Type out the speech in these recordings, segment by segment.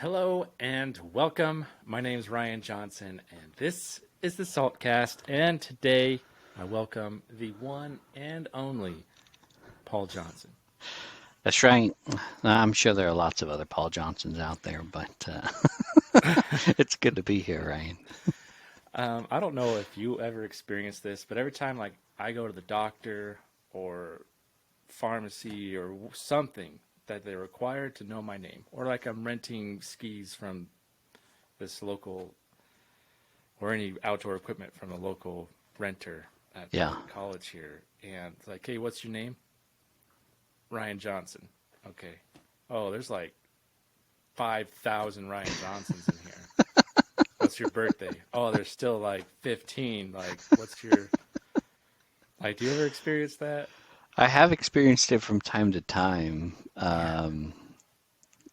Hello and welcome. My name is Ryan Johnson, and this is the Saltcast. And today I welcome the one and only Paul Johnson. That's right. I'm sure there are lots of other Paul Johnsons out there, but it's good to be here, Ryan. I don't know if you ever experienced this, but every time I go to the doctor or pharmacy or something that they're required to know my name, or like I'm renting skis from this local or any outdoor equipment from a local renter at Yeah. the college here, and it's like, hey, what's your name? Ryan Johnson. Okay. Oh, there's like 5,000 Ryan Johnsons in here. What's your birthday? Oh, there's still like 15. Like, what's your, like, do you ever experience that? I have experienced it from time to time Man,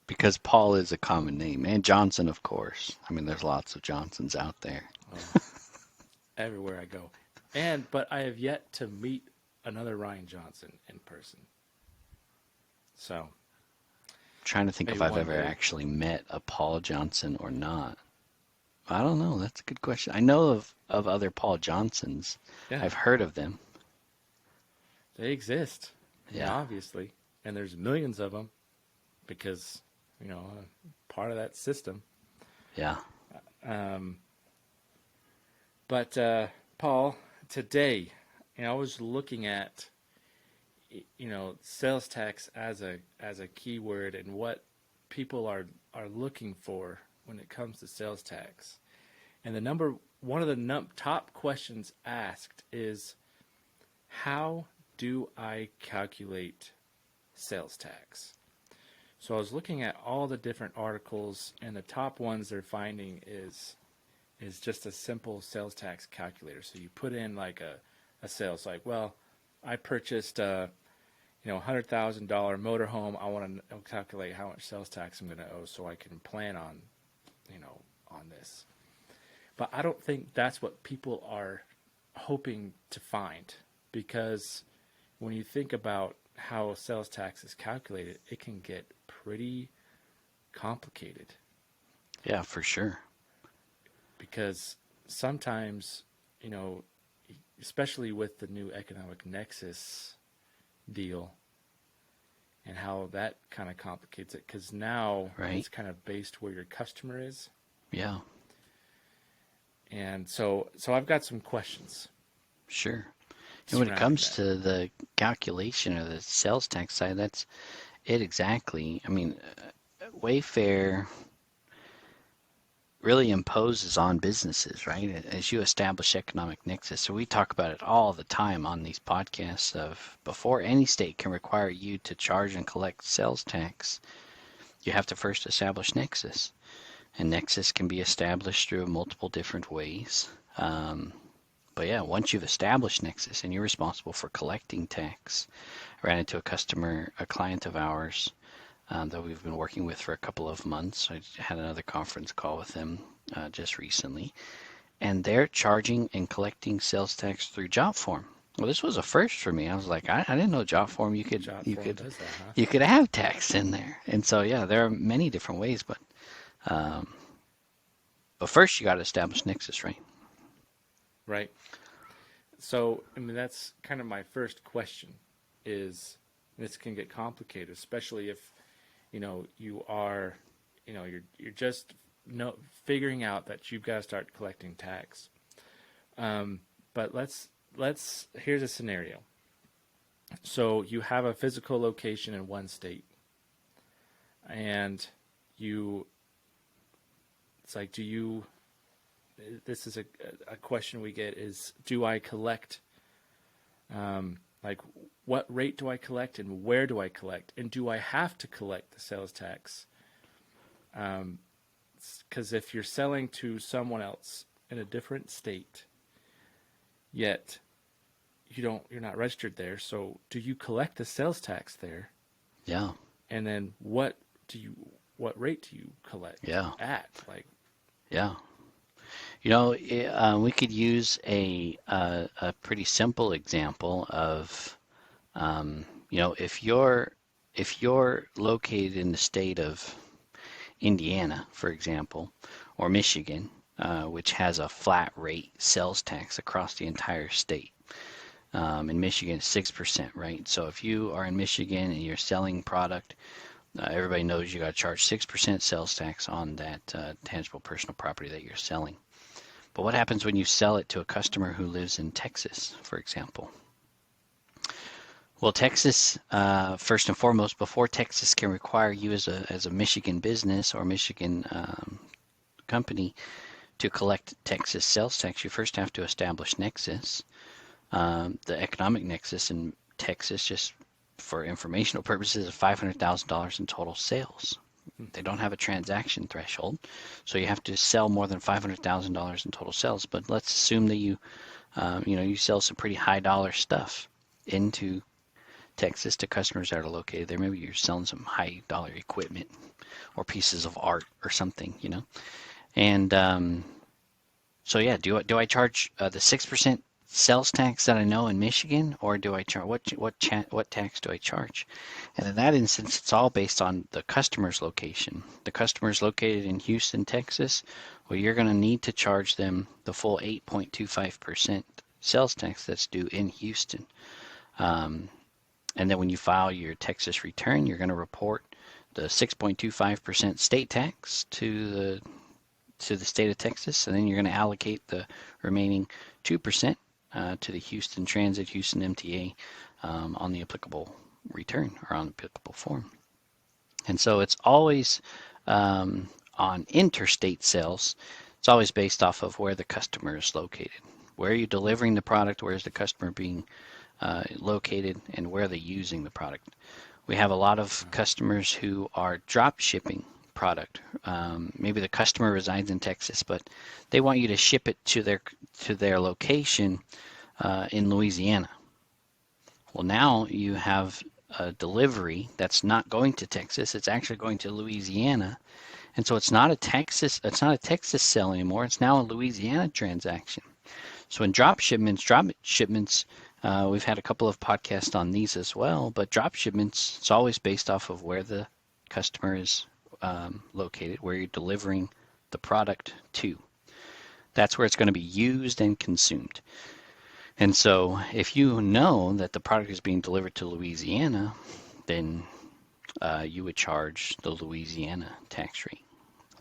because Paul is a common name, and Johnson, of course. I mean, there's lots of Johnsons out there. oh, everywhere I go. But I have yet to meet another Ryan Johnson in person. So Trying to think if maybe I've one ever day. actually met a Paul Johnson or not. I don't know. That's a good question. I know of other Paul Johnsons. Yeah, I've heard of them. they exist. I mean, Yeah. obviously. And there's millions of them because, part of that system. Yeah. Um, but Paul, today, I was looking at sales tax as a keyword and what people are looking for when it comes to sales tax. And one of the top questions asked is, how do I calculate sales tax? So I was looking at all the different articles, and the top ones they're finding is just a simple sales tax calculator. So you put in like a sales, like, well, I purchased $100,000 motorhome. I want to calculate how much sales tax I'm going to owe so I can plan on this. But I don't think that's what people are hoping to find, because when you think about how sales tax is calculated, it can get pretty complicated, Yeah, for sure. because sometimes, you know, especially with the new economic nexus deal and how that kind of complicates it, because now Right. it's kind of based where your customer is. Yeah, And so I've got some questions sure. And when it surrounding comes that. to the calculation or the sales tax side, that's it exactly. I mean, Wayfair really imposes on businesses, right? As you establish economic nexus. So we talk about it all the time on these podcasts of before any state can require you to charge and collect sales tax, you have to first establish nexus. And nexus can be established through multiple different ways. But yeah, once you've established nexus and you're responsible for collecting tax, I ran into a client of ours that we've been working with for a couple of months. I had another conference call with them just recently, and they're charging and collecting sales tax through JotForm. Well, this was a first for me. I was like, I didn't know JotForm Jot form does that, huh? you could have tax in there. And so yeah, there are many different ways, um, but first you got to establish nexus, right? Right. So I mean, that's kind of my first question. Is this can get complicated, especially if you are, you're just no figuring out that you've got to start collecting tax. But let's here's a scenario. So you have a physical location in one state, and you it's like, do you? This is a question we get: is, do I collect? Like, what rate do I collect, and where do I collect, and do I have to collect the sales tax? Because if you're selling to someone else in a different state, yet you're not registered there, so do you collect the sales tax there? Yeah, And then what rate do you collect yeah, at? Like, yeah. We could use a pretty simple example of, if you're located in the state of Indiana, for example, or Michigan, which has a flat rate sales tax across the entire state. In Michigan, it's 6%, right? So if you are in Michigan and you're selling product, everybody knows you got to charge 6% sales tax on that tangible personal property that you're selling. But what happens when you sell it to a customer who lives in Texas, for example? Well, Texas, first and foremost, before Texas can require you as a Michigan business or Michigan company to collect Texas sales tax, you first have to establish nexus. The economic nexus in Texas, just for informational purposes, is $500,000 in total sales. They don't have a transaction threshold, so you have to sell more than $500,000 in total sales. But let's assume that you sell some pretty high dollar stuff into Texas to customers that are located there. Maybe you're selling some high dollar equipment or pieces of art or something. And so yeah, do I charge the 6% sales tax that I know in Michigan, or do I charge what tax do I charge? And in that instance, it's all based on the customer's location. The customer's located in Houston, Texas. Well, you're going to need to charge them the full 8.25% sales tax that's due in Houston. And then when you file your Texas return, you're going to report the 6.25% state tax to the state of Texas, and then you're going to allocate the remaining 2% to the Houston Transit, Houston MTA on the applicable return or on the applicable form. And so it's always on interstate sales, it's always based off of where the customer is located. Where are you delivering the product? Where is the customer being located, and where they're using the product? We have a lot of customers who are drop shipping product. Maybe the customer resides in Texas, but they want you to ship it to their location in Louisiana. Well, now you have a delivery that's not going to Texas; it's actually going to Louisiana, and so it's not a Texas sale anymore. It's now a Louisiana transaction. So in drop shipments, we've had a couple of podcasts on these as well, but drop shipments, it's always based off of where the customer is located, where you're delivering the product to. That's where it's going to be used and consumed. And so if you know that the product is being delivered to Louisiana, then you would charge the Louisiana tax rate.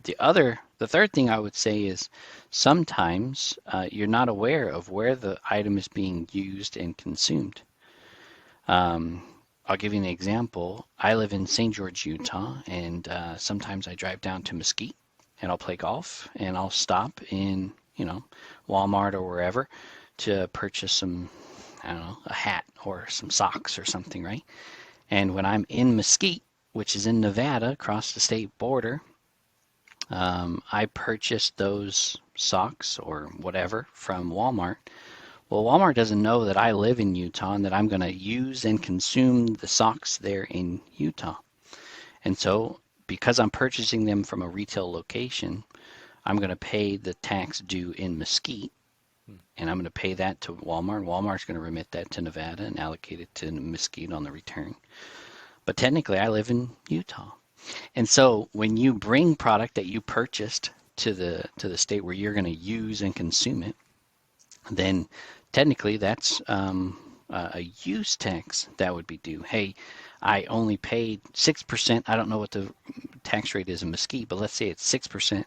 The third thing I would say is sometimes you're not aware of where the item is being used and consumed. I'll give you an example. I live in St. George, Utah, and sometimes I drive down to Mesquite and I'll play golf, and I'll stop in, Walmart or wherever to purchase some, a hat or some socks or something, right? And when I'm in Mesquite, which is in Nevada, across the state border, I purchased those socks or whatever from Walmart. Well, Walmart doesn't know that I live in Utah and that I'm going to use and consume the socks there in Utah. And so, because I'm purchasing them from a retail location, I'm going to pay the tax due in Mesquite, and I'm going to pay that to Walmart. Walmart's going to remit that to Nevada and allocate it to Mesquite on the return. But technically, I live in Utah. And so, when you bring product that you purchased to the state where you're going to use and consume it, then technically that's a use tax that would be due. Hey, I only paid 6%. I don't know what the tax rate is in Mesquite, but let's say it's 6%.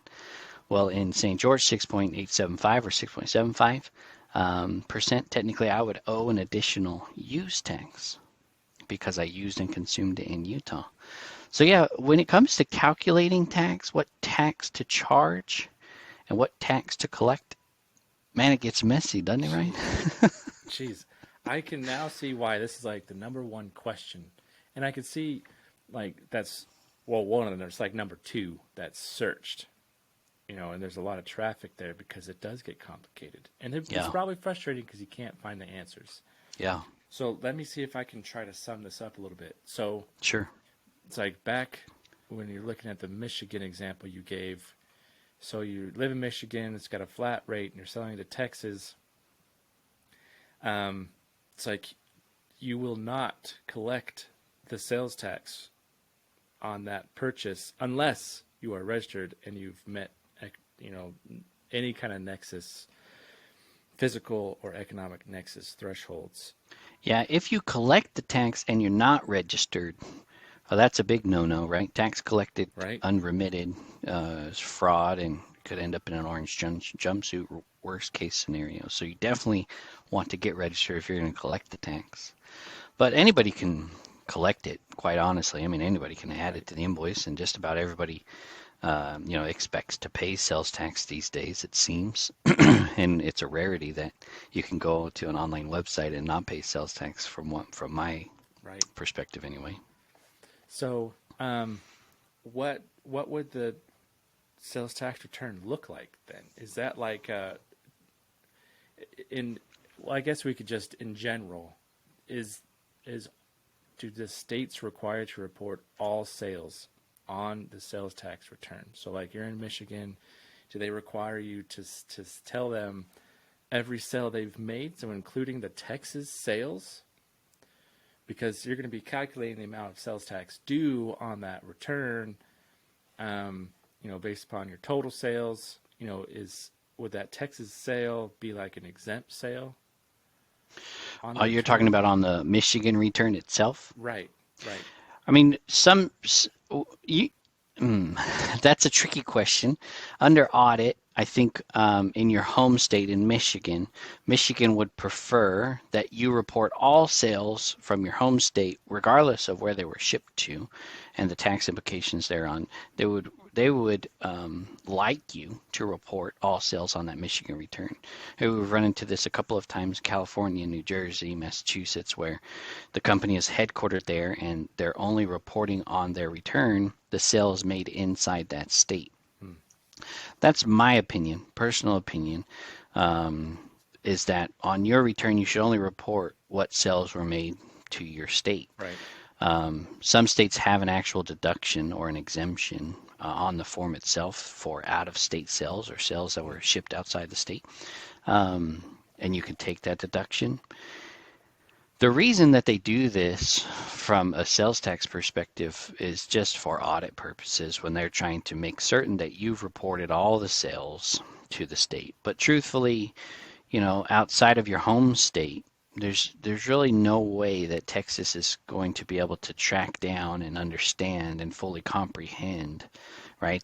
Well, in St. George, 6.875 or 6.75 percent. Technically, I would owe an additional use tax because I used and consumed it in Utah. So yeah, when it comes to calculating tax, what tax to charge and what tax to collect, man, it gets messy, doesn't it, Ryan? Jeez, I can now see why this is like the number one question, and I can see like that's one of them. There's like number two that's searched, and there's a lot of traffic there because it does get complicated, and it's Yeah, probably frustrating because you can't find the answers. yeah, So let me see if I can try to sum this up a little bit. So sure. it's like back when you're looking at the Michigan example you gave. So you live in Michigan, it's got a flat rate, and you're selling to Texas. It's like you will not collect the sales tax on that purchase unless you are registered and you've met, you know, any kind of nexus, physical or economic nexus thresholds. Yeah, if you collect the tax and you're not registered, well, that's a big no-no, right? Tax collected Right? unremitted is fraud and could end up in an orange jumpsuit, worst case scenario. So you definitely want to get registered if you're going to collect the tax. But anybody can collect it, quite honestly. I mean, anybody can add it Right. to the invoice, and just about everybody, expects to pay sales tax these days, it seems. And it's a rarity that you can go to an online website and not pay sales tax from my Right. perspective anyway. So, what would the sales tax return look like then? Is that like in well, I guess we could just in general is is do the states require to report all sales on the sales tax return? So like you're in Michigan, do they require you to tell them every sale they've made, so including the Texas sales? Because you're going to be calculating the amount of sales tax due on that return, based upon your total sales. Is would that Texas sale be like an exempt sale on the Oh, you're talking return? about on the Michigan return itself? Right, right, I mean, you, that's a tricky question. Under audit, I think in your home state in Michigan, Michigan would prefer that you report all sales from your home state, regardless of where they were shipped to, and the tax implications thereon. They would like you to report all sales on that Michigan return. We've run into this a couple of times: California, New Jersey, Massachusetts, where the company is headquartered there and they're only reporting on their return the sales made inside that state. hmm, That's my opinion, personal opinion, um, is that on your return you should only report what sales were made to your state. right. Some states have an actual deduction or an exemption on the form itself for out-of-state sales or sales that Hmm, were shipped outside the state, and you can take that deduction. The reason that they do this from a sales tax perspective is just for audit purposes when they're trying to make certain that you've reported all the sales to the state. But truthfully, outside of your home state, there's really no way that Texas is going to be able to track down and understand and fully comprehend, right?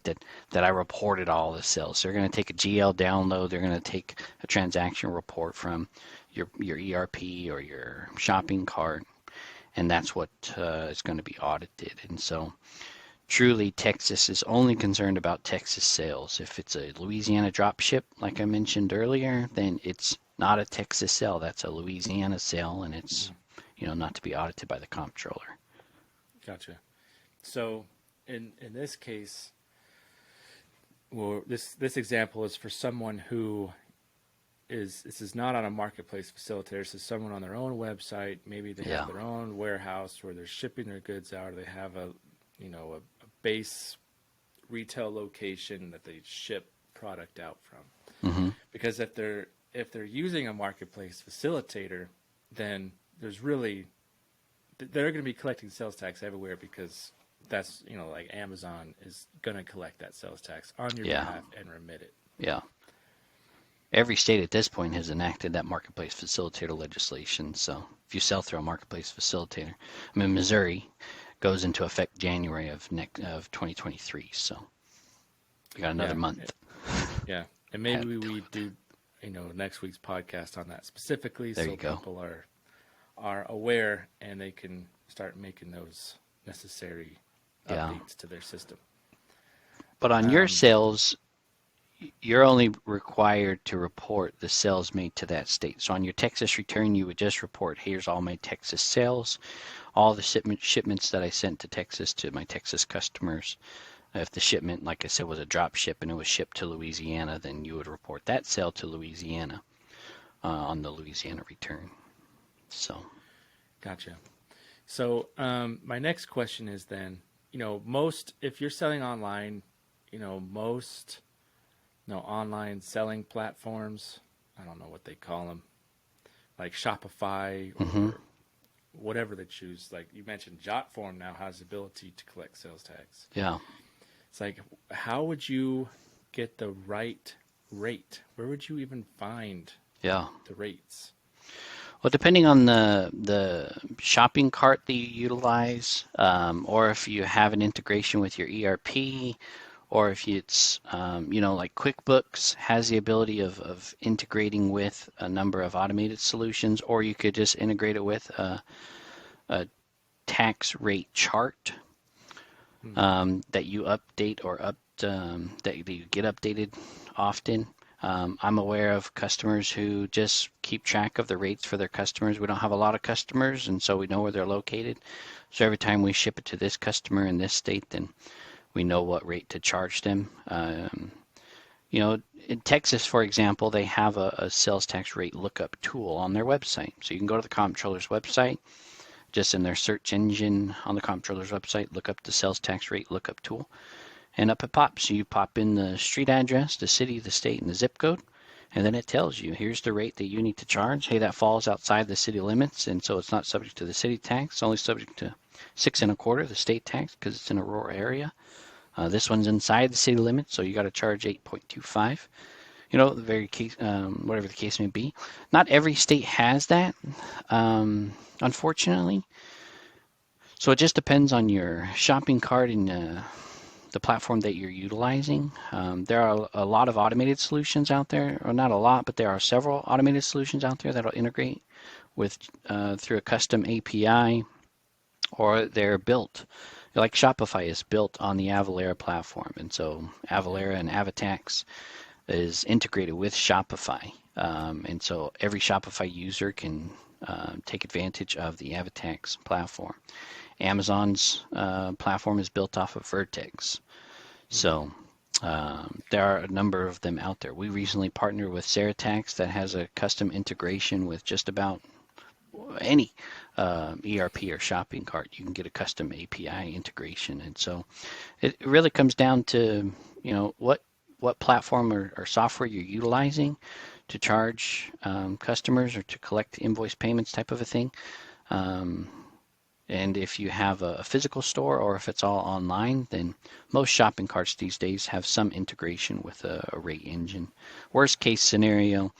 That I reported all the sales. They're going to take a GL download. They're going to take a transaction report from your ERP or your shopping cart, and that's what is going to be audited. And so, truly, Texas is only concerned about Texas sales. If it's a Louisiana drop ship, like I mentioned earlier, then it's not a Texas sale. That's a Louisiana sale, and it's hmm, not to be audited by the comptroller. gotcha. So in this case, well, this example is for someone who this is not on a marketplace facilitator. This is someone on their own website. Maybe they have Yeah. their own warehouse where they're shipping their goods out, or they have a base retail location that they ship product out from. Hmm. Because if they're using a marketplace facilitator, then there's really they're going to be collecting sales tax everywhere, because that's like Amazon is going to collect that sales tax on your Yeah. behalf and remit it. Yeah. Every state at this point has enacted that marketplace facilitator legislation. So if you sell through a marketplace facilitator, I mean, Missouri goes into effect January of 2023. So you got another Yeah, month. yeah, and Ahead. maybe we do next week's podcast on that specifically, There so you go. people are aware and they can start making those necessary Yeah. updates to their system. But on your Um, sales, you're only required to report the sales made to that state. So on your Texas return, you would just report, here's all my Texas sales, all the shipments that I sent to Texas to my Texas customers. If the shipment, like I said, was a drop ship and it was shipped to Louisiana, then you would report that sale to Louisiana on the Louisiana return. So, gotcha. So my next question is then, most if you're selling online, most online selling platforms, I don't know what they call them, like Shopify hmm, or whatever they choose. Like you mentioned, Jotform now has the ability to collect sales tax. yeah, It's like, how would you get the right rate? Where would you even find Yeah. the rates? Well, depending on the shopping cart that you utilize, or if you have an integration with your ERP, or if it's like QuickBooks has the ability of integrating with a number of automated solutions, or you could just integrate it with a tax rate chart Hmm. that you update or that you get updated often. I'm aware of customers who just keep track of the rates for their customers. We don't have a lot of customers, and so we know where they're located. So every time we ship it to this customer in this state, then we know what rate to charge them. In Texas, for example, they have a sales tax rate lookup tool on their website. So you can go to the comptroller's website, just in their search engine on the comptroller's website, look up the sales tax rate lookup tool, and up it pops. You pop in the street address, the city, the state, and the zip code, and then it tells you, here's the rate that you need to charge. Hey, that falls outside the city limits, and so it's not subject to the city tax. It's only subject to 6.25, the state tax, because it's in a rural area. This one's inside the city limits, so you got to charge 8.25. The very case, whatever the case may be. Not every state has that, unfortunately. So it just depends on your shopping cart and the platform that you're utilizing. There are a lot of automated solutions out there, or not a lot, but there are several automated solutions out there that'll integrate with through a custom API, or they're built. Like Shopify is built on the Avalara platform, and so Yeah. Avalara and Avatax is integrated with Shopify, and so every Shopify user can take advantage of the Avatax platform. Amazon's platform is built off of Vertex. Hmm. So there are a number of them out there. We recently partnered with Ceratax that has a custom integration with just about any ERP or shopping cart. You can get a custom API integration, and so it really comes down to what platform or software you're utilizing to charge customers or to collect invoice payments type of a thing. Um, and if you have a physical store or if it's all online, then most shopping carts these days have some integration with a rate engine. Worst case scenario,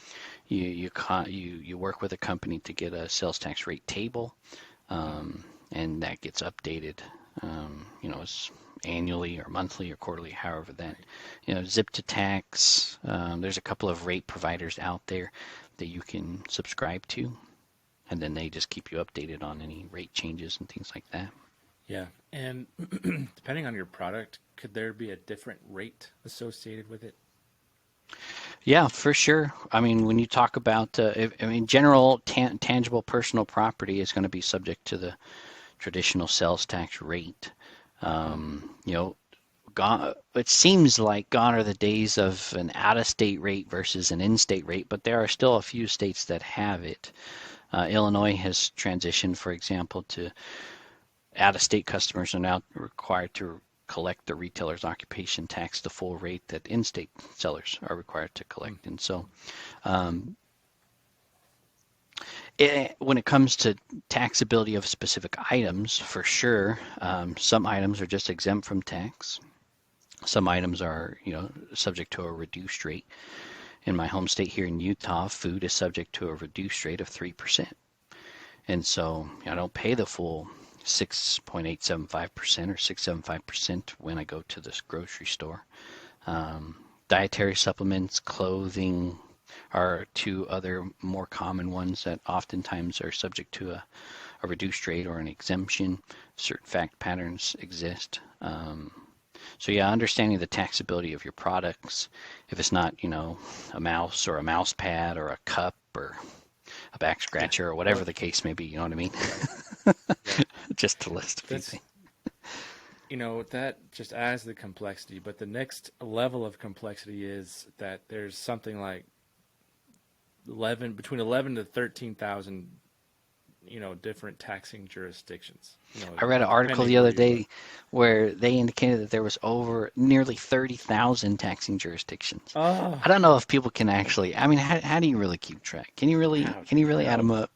you work with a company to get a sales tax rate table, Hmm. and that gets updated. It's annually or monthly or quarterly, however that, Right. zip to tax. There's a couple of rate providers out there that you can subscribe to, and then they just keep you updated on any rate changes and things like that. Yeah. And depending on your product, could there be a different rate associated with it? Yeah, for sure. I mean, when you talk about, general tangible personal property is going to be subject to the traditional sales tax rate. Hmm. It seems like gone are the days of an out-of-state rate versus an in-state rate, but there are still a few states that have it. Illinois has transitioned, for example, to out-of-state customers are now required to collect the retailer's occupation tax, the full rate that in-state sellers are required to Hmm. collect. And so um, when it comes to taxability of specific items, for sure, some items are just exempt from tax. Some items are, subject to a reduced rate. In my home state here in Utah, food is subject to a reduced rate of 3%. And so I don't pay the full 6.875% or 6.75% when I go to this grocery store. Dietary supplements, clothing are two other more common ones that oftentimes are subject to a reduced rate or an exemption. Certain fact patterns exist. So yeah, understanding the taxability of your products, if it's not, a mouse or a mouse pad or a cup or a back Yeah. scratcher or whatever Well, the case may be, you know what I mean? right. Yeah. Just to list a few That's, things. that just adds the complexity. But the next level of complexity is that there's something like 11 to 13,000, different taxing jurisdictions, I read an article depending the on other where you look. day where they indicated that there was over nearly 30,000 taxing jurisdictions. Oh, I don't know if people can actually, I mean, how do you really keep track? Can you really how do can you you really add them know? up?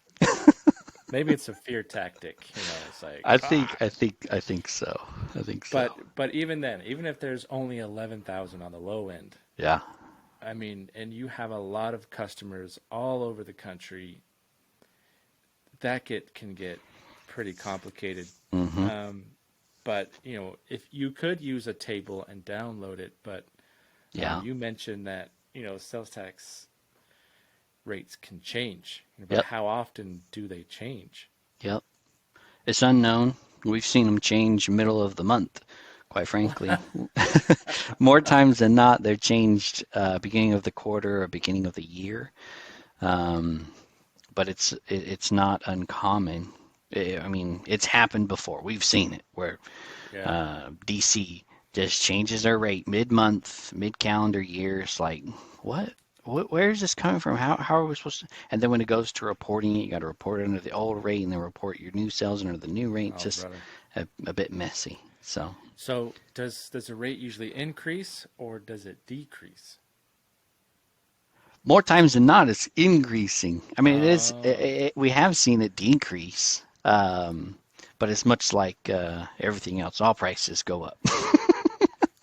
maybe it's a fear tactic. It's like, I think so. I think so. but even then, even if there's only 11,000 on the low end, Yeah. I mean, and you have a lot of customers all over the country, that can get pretty complicated. Mm-hmm. Um, but if you could use a table and download it, but Yeah. you mentioned that sales tax rates can change, but Yep. how often do they change? Yep. It's unknown. We've seen them change middle of the month, quite frankly. More times than not, they're changed beginning of the quarter or beginning of the year. Um, but it's not uncommon. I mean, it's happened before. We've seen it where Yeah. DC just changes their rate mid-month, mid-calendar year. It's like, what? Where is this coming from? How are we supposed to? And then when it goes to reporting it, you got to report it under the old rate and then report your new sales under the new rate. It's Oh, just brother. a bit messy. So So does the rate usually increase or does it decrease? more times than not, it's increasing. I mean, it is. Oh, We have seen it decrease, but it's much like everything else. All prices go up.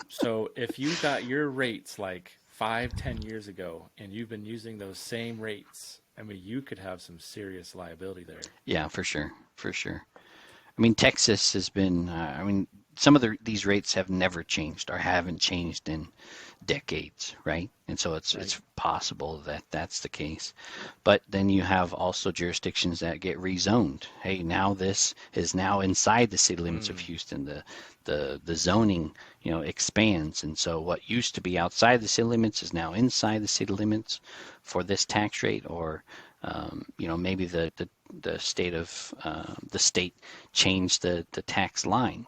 so if you got your rates like 5, 10 years ago and you've been using those same rates, I mean, you could have some serious liability there. Yeah, for sure, for sure. I mean, Texas has been. I mean, some of these rates have never changed or haven't changed in decades, right? And so Right. it's possible that that's the case. But then you have also jurisdictions that get rezoned. Hey, now this is now inside the city limits of Mm, Houston. The zoning, expands, and so what used to be outside the city limits is now inside the city limits for this tax rate, or maybe the state changed the tax line.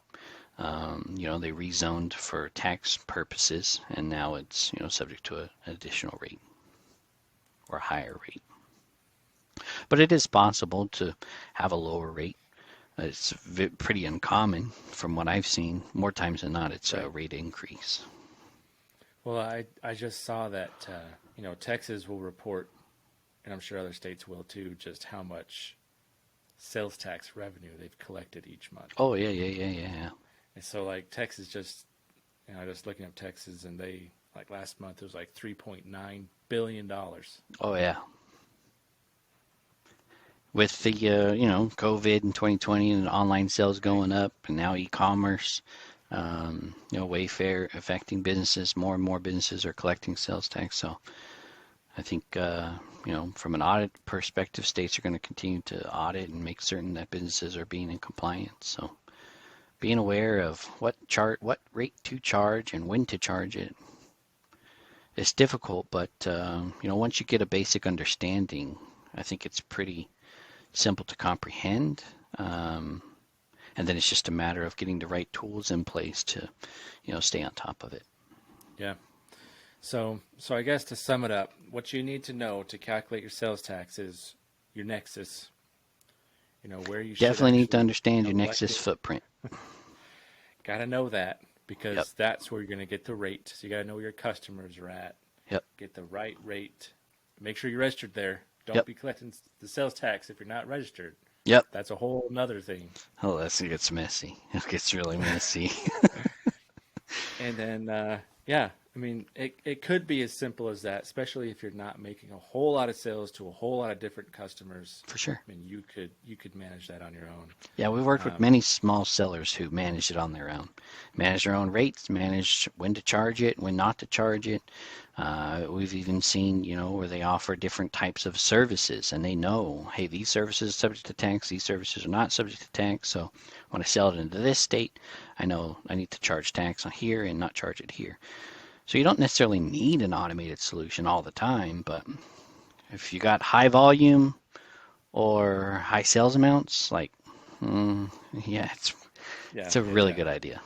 They rezoned for tax purposes, and now it's subject to an additional rate or a higher rate. But it is possible to have a lower rate. It's pretty uncommon from what I've seen. More times than not, it's a right. rate increase. Well, I just saw that Texas will report, and I'm sure other states will too, just how much sales tax revenue they've collected each month. Oh yeah, yeah, yeah, yeah, yeah. And so like Texas just just looking up Texas, and they like last month it was like $3.9 billion. Oh yeah. With the COVID in 2020 and online sales Right. going up, and now e-commerce, Wayfair affecting businesses. More and more businesses are collecting sales tax. So I think from an audit perspective, states are going to continue to audit and make certain that businesses are being in compliance. So being aware of what rate to charge and when to charge it is difficult, but once you get a basic understanding, I think it's pretty simple to comprehend. Um, and then it's just a matter of getting the right tools in place to, stay on top of it. Yeah. So I guess to sum it up, what you need to know to calculate your sales tax is your nexus, where you should Definitely need to actually understand your collect Nexus it. footprint. Got to know that Yep, because that's where you're going to get the rate. So you got to know where your customers are at, yep, get the right rate. Make sure you're registered there. Don't yep, be collecting the sales tax if you're not registered. yep. That's a whole nother thing. Oh, that gets messy. It gets really messy. And then, yeah, I mean, it could be as simple as that, especially if you're not making a whole lot of sales to a whole lot of different customers. For sure. I mean, you could manage that on your own. Yeah, we worked with Um, many small sellers who managed it on their own, managed their own rates, managed when to charge it, when not to charge it. We've even seen, where they offer different types of services, and they know, hey, these services are subject to tax, these services are not subject to tax. So when I sell it into this state, I know I need to charge tax on here and not charge it here. So you don't necessarily need an automated solution all the time, but if you got high volume or high sales amounts, like, yeah, yeah, it's a yeah, really yeah. good idea.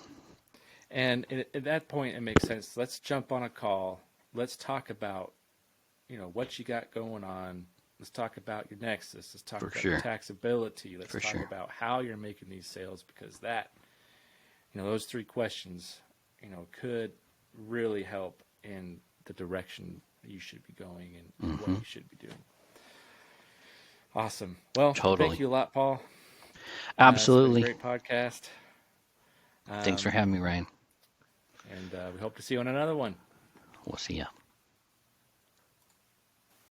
And at that point, it makes sense. Let's jump on a call. Let's talk about, what you got going on. Let's talk about your nexus. Let's talk For about your sure. taxability. Let's For talk sure. about how you're making these sales because those three questions, could really help in the direction that you should be going and what Hmm. you should be doing. Awesome. Well, thank Totally. you a lot, Paul. It's been a Absolutely. great podcast. Thanks for Um, having me, Ryan. and we hope to see you on another one. We'll see ya.